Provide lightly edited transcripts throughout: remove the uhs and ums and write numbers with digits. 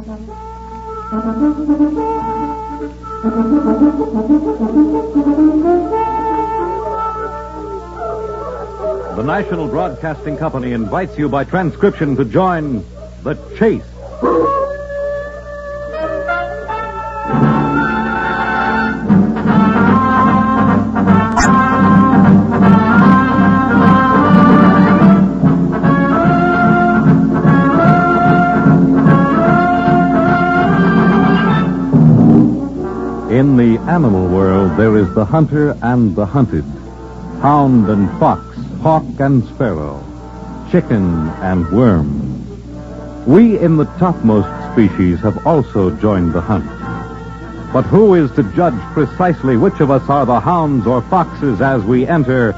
The National Broadcasting Company invites you by transcription to join The Chase. In the animal world, there is the hunter and the hunted, hound and fox, hawk and sparrow, chicken and worm. We in the topmost species have also joined the hunt. But who is to judge precisely which of us are the hounds or foxes as we enter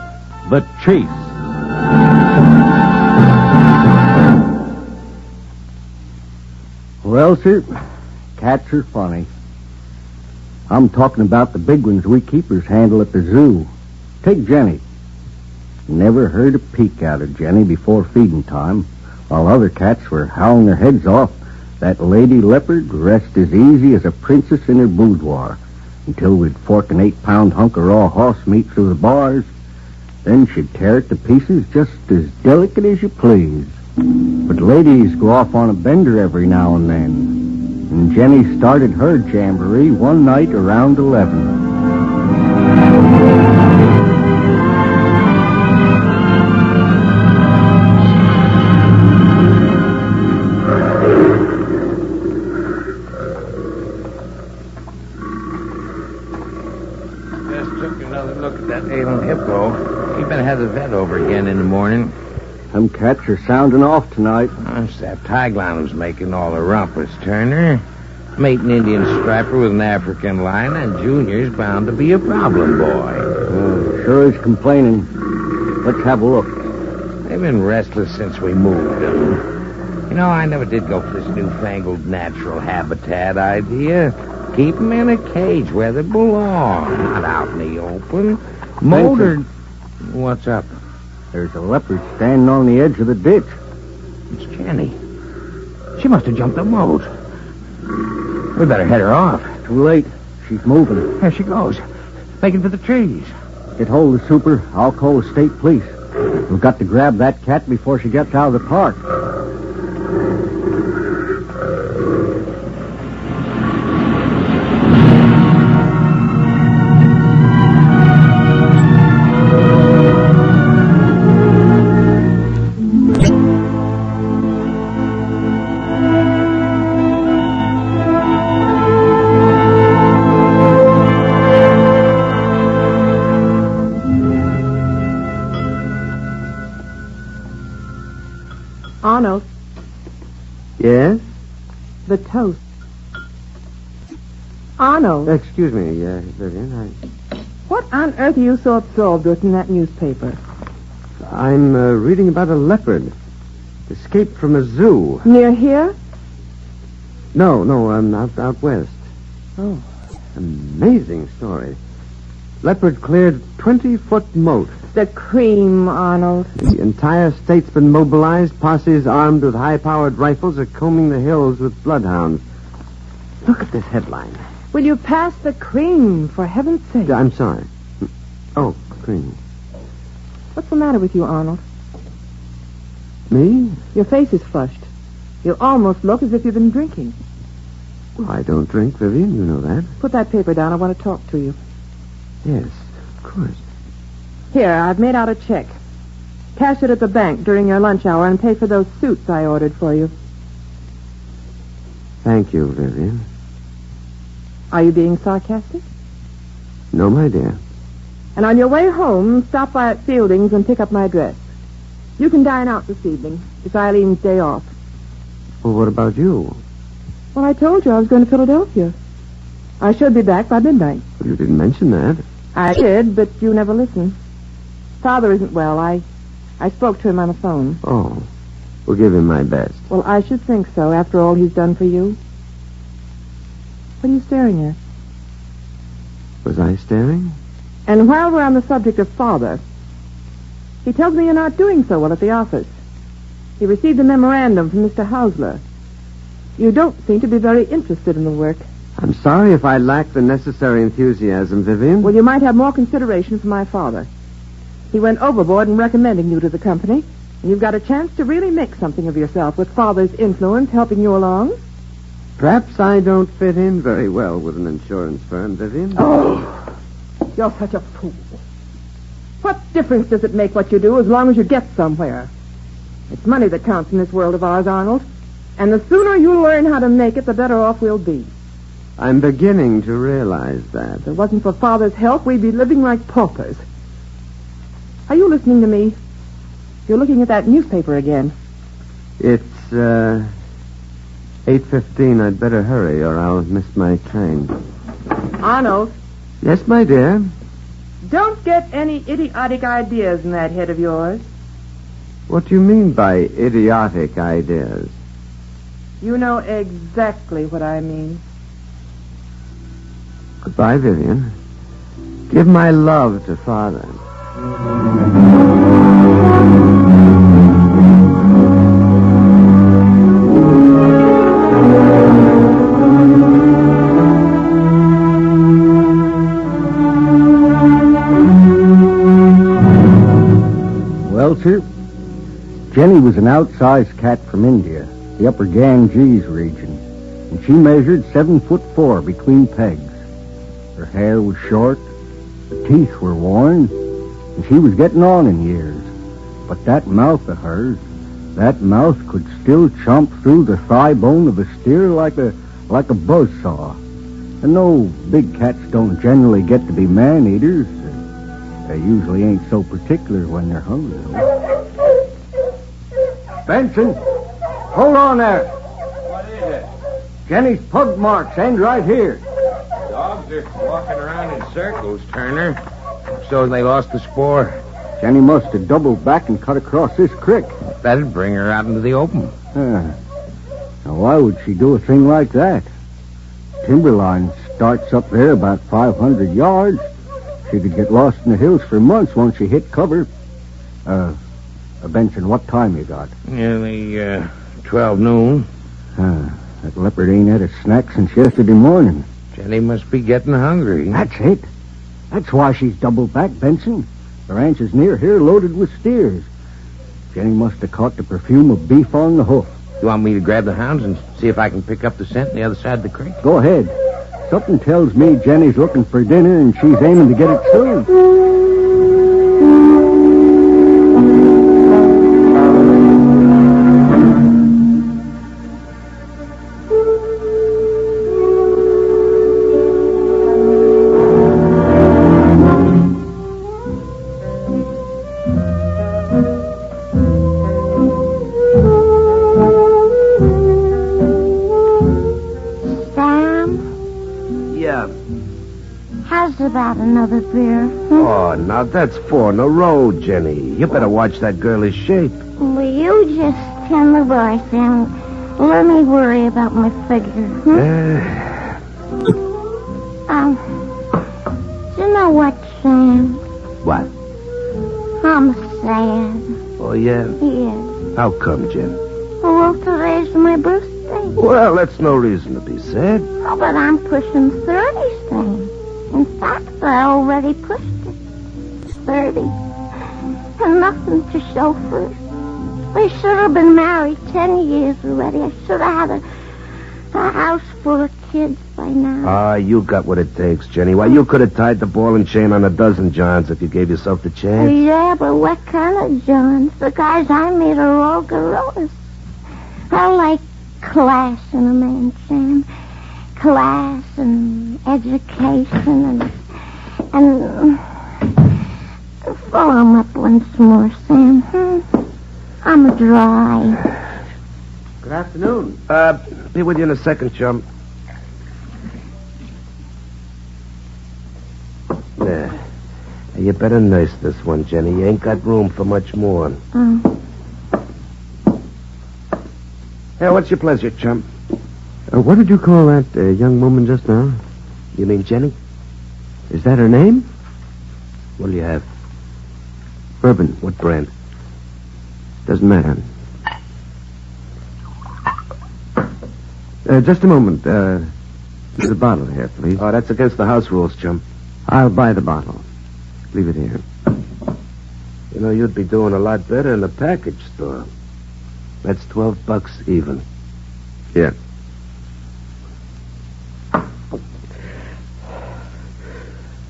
the chase? Well, sir, cats are funny. I'm talking about the big ones we keepers handle at the zoo. Take Jenny. Never heard a peek out of Jenny before feeding time, while other cats were howling their heads off. That lady leopard rests as easy as a princess in her boudoir until we'd fork an 8-pound hunk of raw horse meat through the bars. Then she'd tear it to pieces just as delicate as you please. But ladies go off on a bender every now and then. And Jenny started her jamboree one night around 11. Just took another look at that ailing hippo. He better have the vet over again in the morning. Them cats are sounding off tonight. It's that Tiglan who's making all the rumpus, Turner. Mate an Indian striper with an African lion, and Junior's bound to be a problem boy. Sure is complaining. Let's have a look. They've been restless since we moved them. You know, I never did go for this newfangled natural habitat idea. Keep them in a cage where they belong, not out in the open. Motored. What's up? There's a leopard standing on the edge of the ditch. It's Jenny. She must have jumped the moat. We better head her off. Too late. She's moving. There she goes. Making for the trees. Get hold of the super. I'll call the state police. We've got to grab that cat before she gets out of the park. Arnold. Yes? The toast. Arnold. Excuse me, Vivian. What on earth are you so absorbed with in that newspaper? I'm reading about a leopard. Escaped from a zoo. Near here? No, out west. Oh. Amazing story. Leopard cleared 20-foot moat. The cream, Arnold. The entire state's been mobilized. Posses armed with high-powered rifles are combing the hills with bloodhounds. Look at this headline. Will you pass the cream, for heaven's sake? I'm sorry. Oh, cream. What's the matter with you, Arnold? Me? Your face is flushed. You almost look as if you've been drinking. Well, I don't drink, Vivian. You know that. Put that paper down. I want to talk to you. Yes, of course. Here, I've made out a check. Cash it at the bank during your lunch hour and pay for those suits I ordered for you. Thank you, Vivian. Are you being sarcastic? No, my dear. And on your way home, stop by at Fielding's and pick up my dress. You can dine out this evening. It's Eileen's day off. Well, what about you? Well, I told you I was going to Philadelphia. I should be back by midnight. Well, you didn't mention that. I did, but you never listened. Father isn't well. I spoke to him on the phone. Oh. We'll give him my best. Well, I should think so, after all he's done for you. What are you staring at? Was I staring? And while we're on the subject of Father, he tells me you're not doing so well at the office. He received a memorandum from Mr. Hausler. You don't seem to be very interested in the work. I'm sorry if I lack the necessary enthusiasm, Vivian. Well, you might have more consideration for my father. He went overboard in recommending you to the company, and you've got a chance to really make something of yourself with Father's influence helping you along. Perhaps I don't fit in very well with an insurance firm, Vivian. Oh, you're such a fool. What difference does it make what you do as long as you get somewhere? It's money that counts in this world of ours, Arnold. And the sooner you learn how to make it, the better off we'll be. I'm beginning to realize that. If it wasn't for Father's help, we'd be living like paupers. Are you listening to me? You're looking at that newspaper again. It's, 8:15. I'd better hurry or I'll miss my train. Arnold, Yes, my dear? don't get any idiotic ideas in that head of yours. What do you mean by idiotic ideas? You know exactly what I mean. Goodbye, Vivian. Give my love to Father. Well, sir, Jenny was an outsized cat from India, the upper Ganges region, and she measured 7'4" between pegs. Her hair was short, her teeth were worn, and she was getting on in years. But that mouth of hers, that mouth could still chomp through the thigh bone of a steer like a buzzsaw. And no, big cats don't generally get to be man-eaters. They usually ain't so particular when they're hungry, though. Benson, hold on there. What is it? Jenny's pug marks end right here. Dogs are walking around in circles, Turner. So they lost the spoor. Jenny must have doubled back and cut across this creek. That'd bring her out into the open. Now, why would she do a thing like that? Timberline starts up there about 500 yards. She could get lost in the hills for months once she hit cover. Benson, what time you got? Nearly 12 noon. That leopard ain't had a snack since yesterday morning. Jenny must be getting hungry. That's it. That's why she's doubled back, Benson. The ranch is near here, loaded with steers. Jenny must have caught the perfume of beef on the hoof. You want me to grab the hounds and see if I can pick up the scent on the other side of the creek? Go ahead. Something tells me Jenny's looking for dinner and she's aiming to get it soon. How's about another beer? Oh, now that's 4 in a row, Jenny. You better watch that girlish shape. Will you just tend the bar, Sam? Let me worry about my figure. Do you know what, Sam? What? I'm sad. Oh, yeah? Yes. How come, Jen? Well, today's my birthday. Well, that's no reason to be sad. Oh, but I'm pushing 30, Sam. In fact, I already pushed it. It's 30. And nothing to show for it. We should have been married 10 years already. I should have had a house full of kids by now. You got what it takes, Jenny. Why, you could have tied the ball and chain on a dozen Johns if you gave yourself the chance. Yeah, but what kind of Johns? The guys I meet are all gorillas. I like class in a man, Sam. Class and education and follow 'em up once more, Sam. I'm dry. Good afternoon. Be with you in a second, chum. There. You better nurse this one, Jenny. You ain't got room for much more. Hey, what's your pleasure, chum? What did you call that young woman just now? You mean Jenny? Is that her name? What'll you have? Bourbon. What brand? Doesn't matter. Just a moment. There's a bottle here, please. Oh, that's against the house rules, chum. I'll buy the bottle. Leave it here. You know, you'd be doing a lot better in the package store. That's $12 even. Here.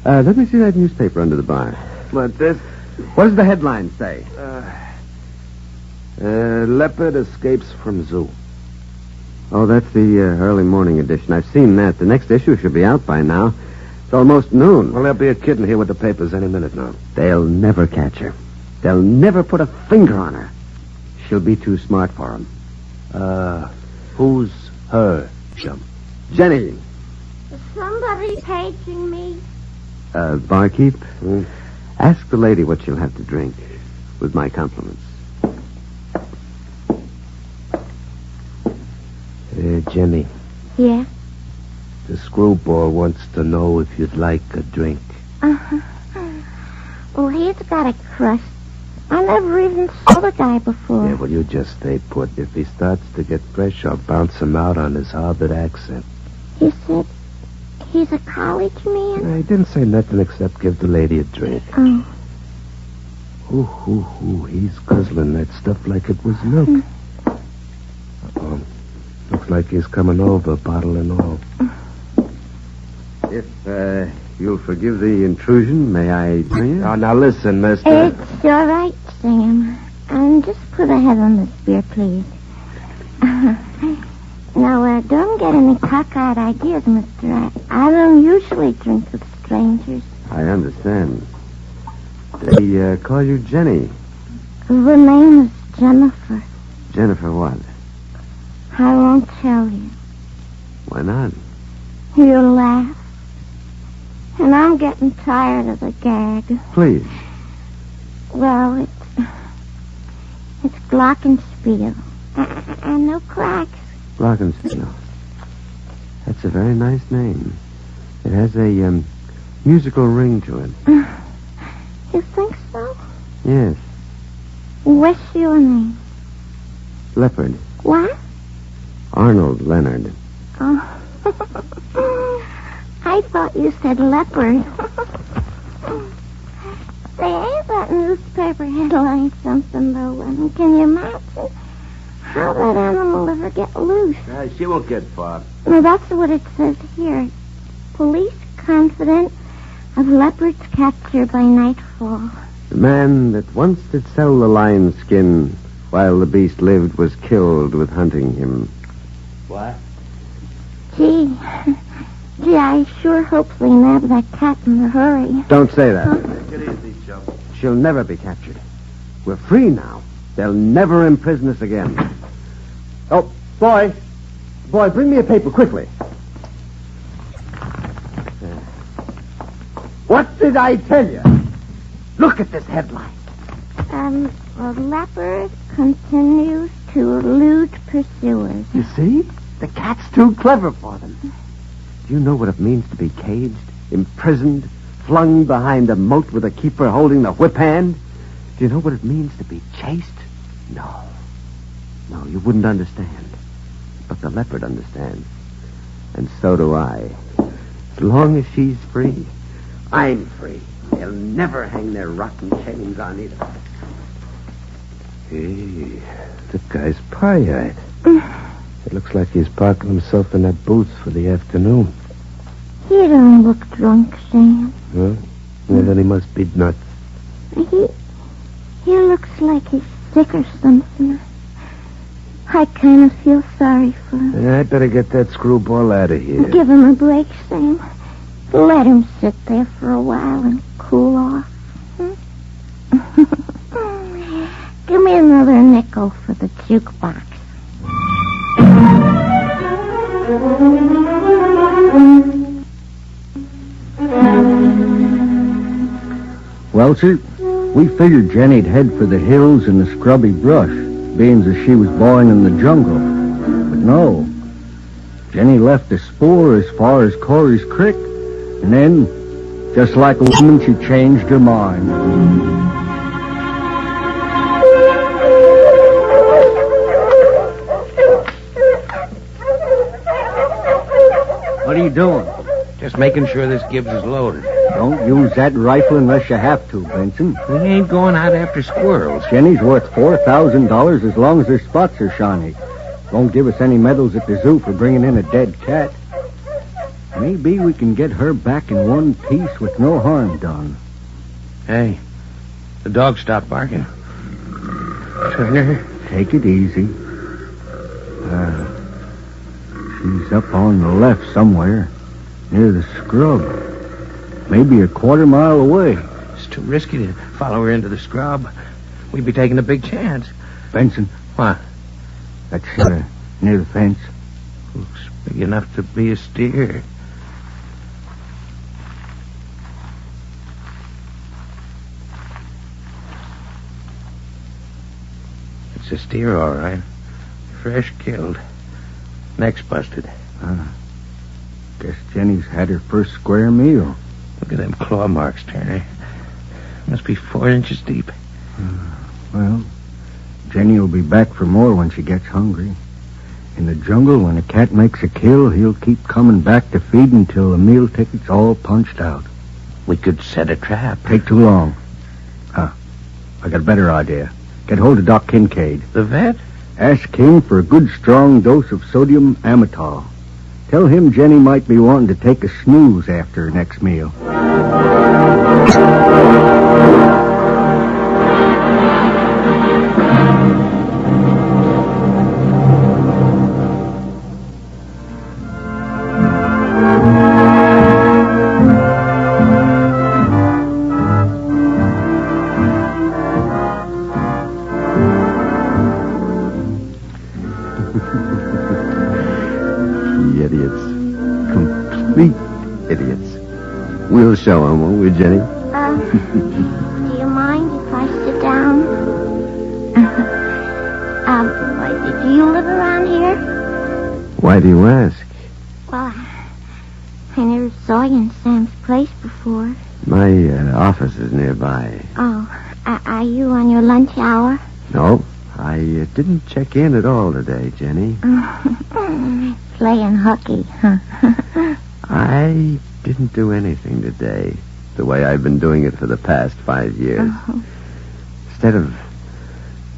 Let me see that newspaper under the bar. What, this? What does the headline say? Leopard escapes from zoo. Oh, that's the early morning edition. I've seen that. The next issue should be out by now. It's almost noon. Well, there'll be a kid in here with the papers any minute now. They'll never catch her. They'll never put a finger on her. She'll be too smart for them. Who's her, chum? Jenny. Is somebody paging me? Barkeep, ask the lady what she'll have to drink. With my compliments. Jenny. Yeah? The screwball wants to know if you'd like a drink. Uh-huh. Well, he's got a crush. I never even saw the guy before. Yeah, well, you just stay put. If he starts to get fresh, I'll bounce him out on his Harvard accent. He said he's a college man? He didn't say nothing except give the lady a drink. Oh. Ooh, he's guzzling that stuff like it was milk. Looks like he's coming over, bottle and all. If you'll forgive the intrusion, may I join you? Oh, now listen, mister. It's all right, Sam. Just put a head on this beer, please. Now, don't get any cockeyed ideas, mister. I don't usually drink with strangers. I understand. They call you Jenny. The name is Jennifer. Jennifer what? I won't tell you. Why not? You'll laugh. And I'm getting tired of the gag. Please. Well, it's Glockenspiel. And no cracks. Glockenspiel. That's a very nice name. It has a musical ring to it. You think so? Yes. What's your name? Leopard. What? Arnold Leonard. Oh. I thought you said leopard. Say, ain't that newspaper headline something, though? Can you imagine how that animal ever get loose? She won't get far. No, that's what it says here. Police confident of leopard's capture by nightfall. The man that once did sell the lion's skin while the beast lived was killed with hunting him. What? Gee, I sure hope they nab that cat in a hurry. Don't say that. Take it easy, chum. She'll never be captured. We're free now. They'll never imprison us again. Oh, boy. Boy, bring me a paper quickly. What did I tell you? Look at this headline. A leopard continues to elude pursuers. You see? The cat's too clever for them. Do you know what it means to be caged, imprisoned, flung behind a moat with a keeper holding the whip hand? Do you know what it means to be chased? No. No, you wouldn't understand. But the leopard understands. And so do I. As long as she's free, I'm free. They'll never hang their rotten chains on either. Hey, the guy's pie-eyed. It looks like he's parking himself in that booth for the afternoon. He don't look drunk, Sam. Huh? Well, then he must be nuts. He looks like he's sick or something. I kind of feel sorry for him. I'd better get that screwball out of here. Give him a break, Sam. Let him sit there for a while and cool off. Give me another nickel for the jukebox. Well, sir, we figured Jenny'd head for the hills and the scrubby brush, being as she was born in the jungle. But no. Jenny left a spoor as far as Corey's Creek, and then, just like a woman, she changed her mind. What are you doing? Just making sure this Gibbs is loaded. Don't use that rifle unless you have to, Benson. We ain't going out after squirrels. Jenny's worth $4,000 as long as her spots are shiny. Won't give us any medals at the zoo for bringing in a dead cat. Maybe we can get her back in one piece with no harm done. Hey, the dog stopped barking. Turner. Take it easy. She's up on the left somewhere, near the scrub. Maybe a quarter mile away. It's too risky to follow her into the scrub. We'd be taking a big chance. Benson. What? That's near the fence. Looks big enough to be a steer. It's a steer, all right. Fresh killed. Neck's busted. Guess Jenny's had her first square meal. Look at them claw marks, Turner. Must be 4 inches deep. Well, Jenny will be back for more when she gets hungry. In the jungle, when a cat makes a kill, he'll keep coming back to feed until the meal ticket's all punched out. We could set a trap. Take too long. I got a better idea. Get hold of Doc Kincaid. The vet? Ask him for a good strong dose of sodium amytal. Tell him Jenny might be wanting to take a snooze after her next meal. We'll show him, won't we, Jenny? Do you mind if I sit down? Do you live around here? Why do you ask? Well, I never saw you in Sam's place before. My office is nearby. Oh, are you on your lunch hour? No, I didn't check in at all today, Jenny. Playing hooky, huh? I didn't do anything today, the way I've been doing it for the past 5 years. Instead of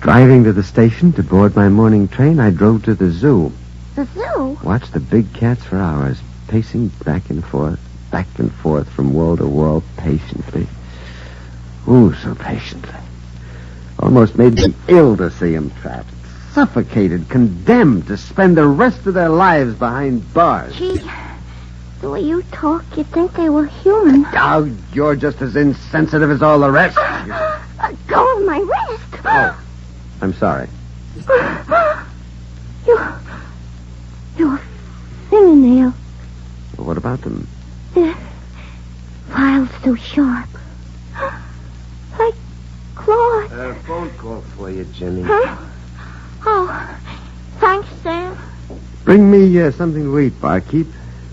driving to the station to board my morning train, I drove to the zoo. The zoo? Watched the big cats for hours, pacing back and forth from wall to wall patiently. Ooh, so patiently. Almost made me ill to see them trapped, suffocated, condemned to spend the rest of their lives behind bars. Gee, the way you talk, you'd think they were human. Oh, you're just as insensitive as all the rest. Go on my wrist. Oh, I'm sorry. Your fingernail. Well, what about them? The file's so sharp. Like claws. Phone call for you, Jenny. Huh? Oh, thanks, Sam. Bring me something to eat, barkeep.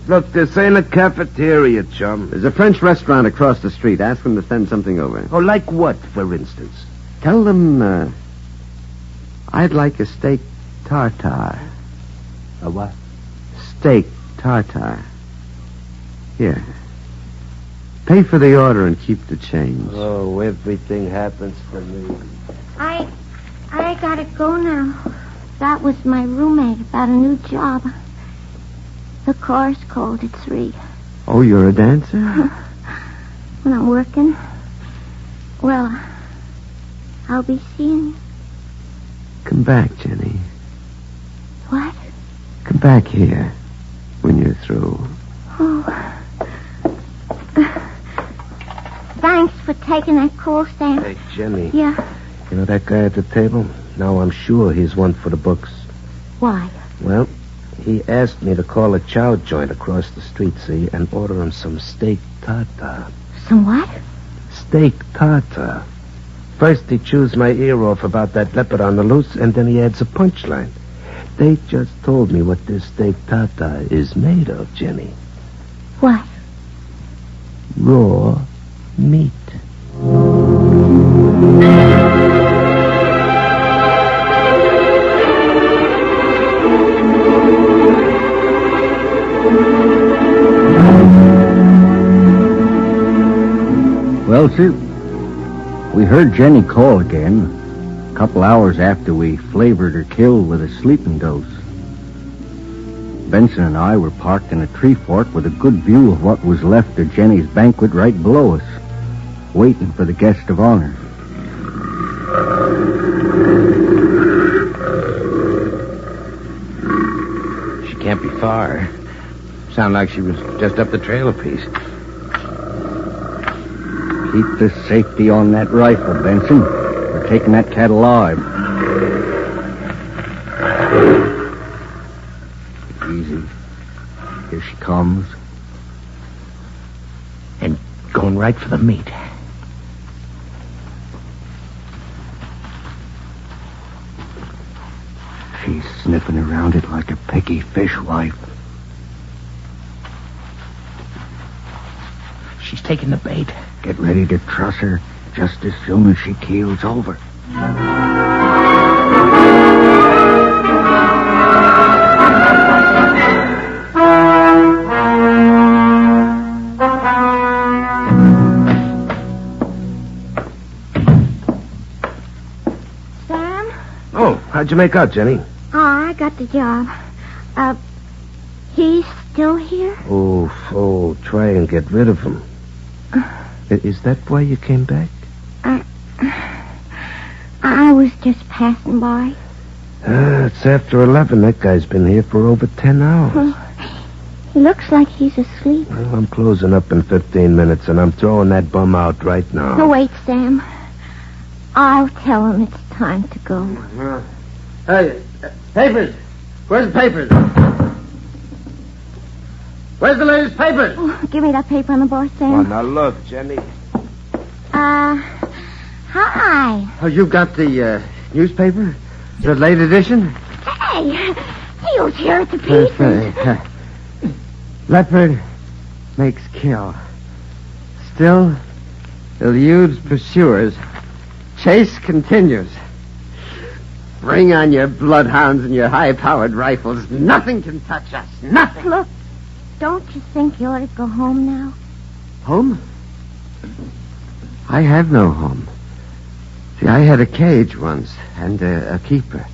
Look, this ain't a cafeteria, chum. There's a French restaurant across the street. Ask them to send something over. Oh, like what, for instance? Tell them I'd like a steak tartare. A what? Steak tartare. Here. Pay for the order and keep the change. Oh, everything happens for me. I gotta go now. That was my roommate about a new job. The car's called at 3. Oh, you're a dancer? When I'm working. Well, I'll be seeing you. Come back, Jenny. What? Come back here when you're through. Oh. Thanks for taking that call, Sam. Hey, Jenny. Yeah. You know that guy at the table? Now I'm sure he's one for the books. Why? Well, he asked me to call a chow joint across the street, see, and order him some steak tartare. Some what? Steak tartare. First he chews my ear off about that leopard on the loose, and then he adds a punchline. They just told me what this steak tartare is made of, Jenny. What? Raw meat. Well, sir, we heard Jenny call again, a couple hours after we flavored her kill with a sleeping dose. Benson and I were parked in a tree fort with a good view of what was left of Jenny's banquet right below us, waiting for the guest of honor. She can't be far. Sound like she was just up the trail a piece. Keep the safety on that rifle, Benson. We're taking that cat alive. Easy. Here she comes. And going right for the meat. She's sniffing around it like a picky fishwife. She's taking the bait. Get ready to truss her just as soon as she keels over. Sam? Oh, how'd you make out, Jenny? Oh, I got the job. He's still here? Oh, try and get rid of him. Is that why you came back? I was just passing by. It's after 11. That guy's been here for over 10 hours. He looks like he's asleep. Well, I'm closing up in 15 minutes, and I'm throwing that bum out right now. No, wait, Sam. I'll tell him it's time to go. Hey, papers. Where's the papers? Where's the latest paper? Oh, give me that paper on the board, Sam. Oh, now look, Jenny. Hi. Oh, you got the newspaper? The late edition? Hey, he was here at the pieces. Leopard makes kill. Still eludes pursuers. Chase continues. Bring on your bloodhounds and your high-powered rifles. Nothing can touch us. Nothing. Look, don't you think you ought to go home now? Home? I have no home. See, I had a cage once and a keeper,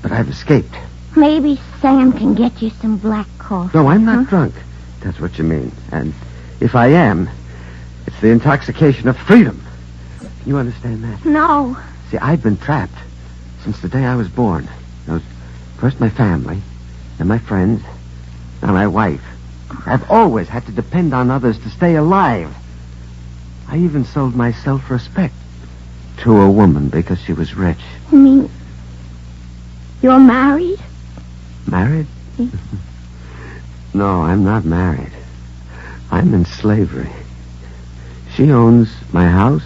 but I've escaped. Maybe Sam can get you some black coffee. No, I'm not drunk. That's what you mean. And if I am, it's the intoxication of freedom. You understand that? No. See, I've been trapped since the day I was born. First my family, then my friends, now my wife. I've always had to depend on others to stay alive. I even sold my self-respect to a woman because she was rich. You mean you're married? Married? No, I'm not married. I'm in slavery. She owns my house.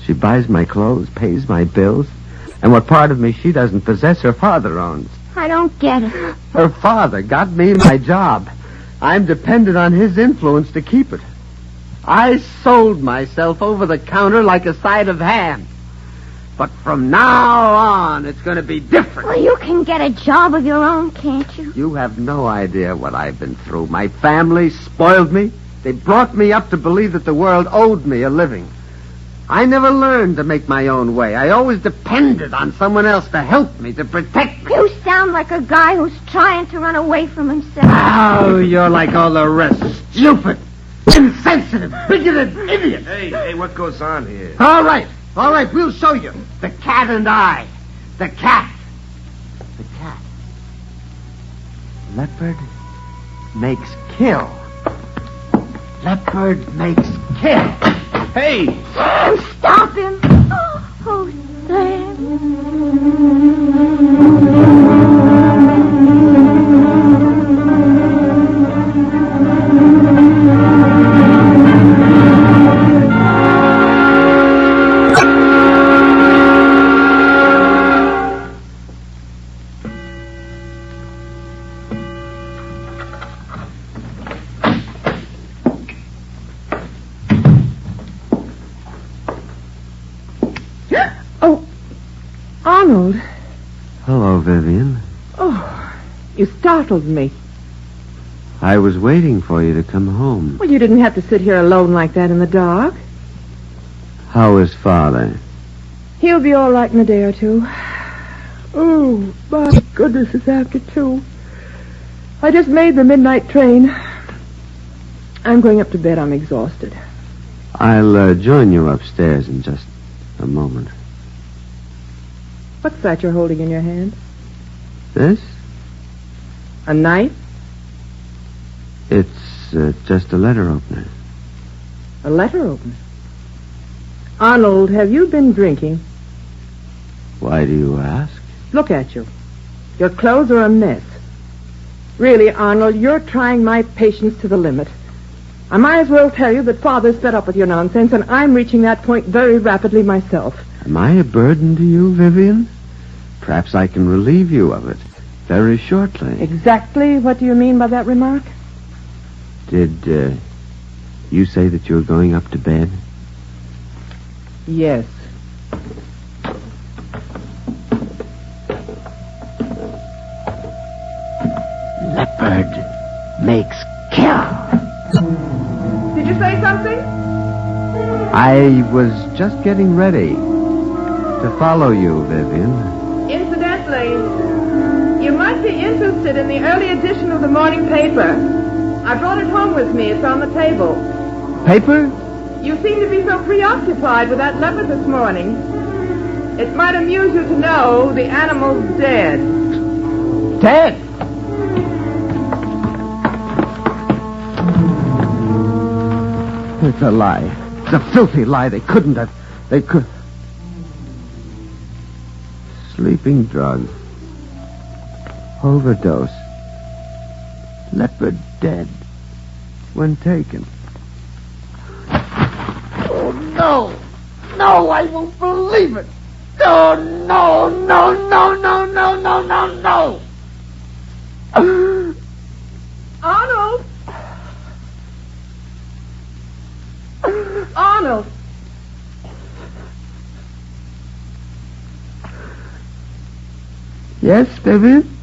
She buys my clothes, pays my bills. And what part of me she doesn't possess, her father owns. I don't get it. Her father got me my job. I'm dependent on his influence to keep it. I sold myself over the counter like a side of ham. But from now on, it's going to be different. Well, you can get a job of your own, can't you? You have no idea what I've been through. My family spoiled me. They brought me up to believe that the world owed me a living. I never learned to make my own way. I always depended on someone else to help me, to protect me. You sound like a guy who's trying to run away from himself. Oh, you're like all the rest. Stupid, insensitive, bigoted idiot. Hey, what goes on here? All right, we'll show you. The cat and I. The cat. The cat. Leopard makes kill. Leopard makes kill. Hey! Sam, stop him. Oh, Sam. Arnold. Hello, Vivian. Oh, you startled me. I was waiting for you to come home. Well, you didn't have to sit here alone like that in the dark. How is Father? He'll be all right in a day or two. Oh, my goodness, it's after 2. I just made the midnight train. I'm going up to bed. I'm exhausted. I'll join you upstairs in just a moment. What's that you're holding in your hand? This? A knife? It's just a letter opener. A letter opener? Arnold, have you been drinking? Why do you ask? Look at you. Your clothes are a mess. Really, Arnold, you're trying my patience to the limit. I might as well tell you that Father's fed up with your nonsense, and I'm reaching that point very rapidly myself. Am I a burden to you, Vivian? Perhaps I can relieve you of it very shortly. Exactly what do you mean by that remark? Did you say that you were going up to bed? Yes. Leopard makes kill. Did you say something? I was just getting ready to follow you, Vivian. Incidentally, you might be interested in the early edition of the morning paper. I brought it home with me. It's on the table. Paper? You seem to be so preoccupied with that leopard this morning. It might amuse you to know the animal's dead. Dead? It's a lie. It's a filthy lie. They couldn't have. They could. Sleeping drug. Overdose. Leopard dead when taken. Oh, no. No, I won't believe it. Oh, no, no, no, no, no, no, no, no. Arnold! Arnold! Yes, Vivian?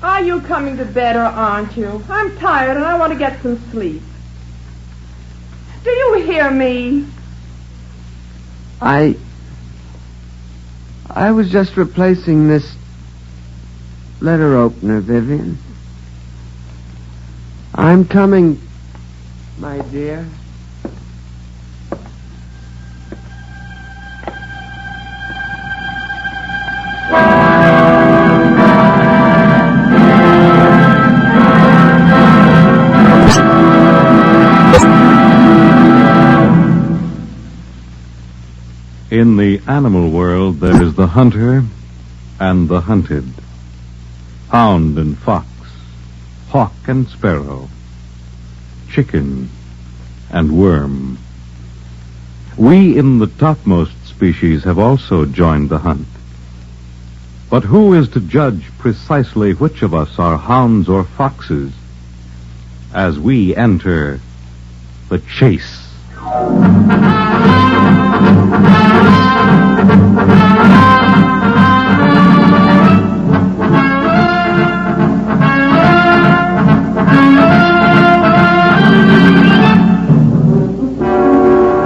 Are you coming to bed or aren't you? I'm tired and I want to get some sleep. Do you hear me? I was just replacing this letter opener, Vivian. I'm coming, my dear. In the animal world, there is the hunter and the hunted, hound and fox, hawk and sparrow, chicken and worm. We in the topmost species have also joined the hunt. But who is to judge precisely which of us are hounds or foxes as we enter the chase?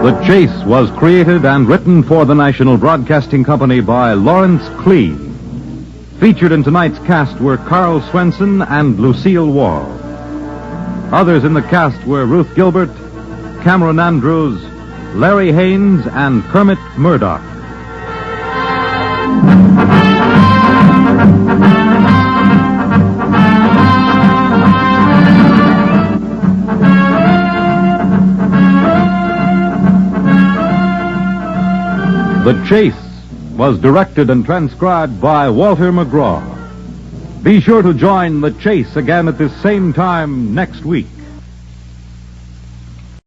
The Chase was created and written for the National Broadcasting Company by Lawrence Klee. Featured in tonight's cast were Carl Swenson and Lucille Wall. Others in the cast were Ruth Gilbert, Cameron Andrews, Larry Haynes, and Kermit Murdoch. The Chase was directed and transcribed by Walter McGraw. Be sure to join The Chase again at this same time next week.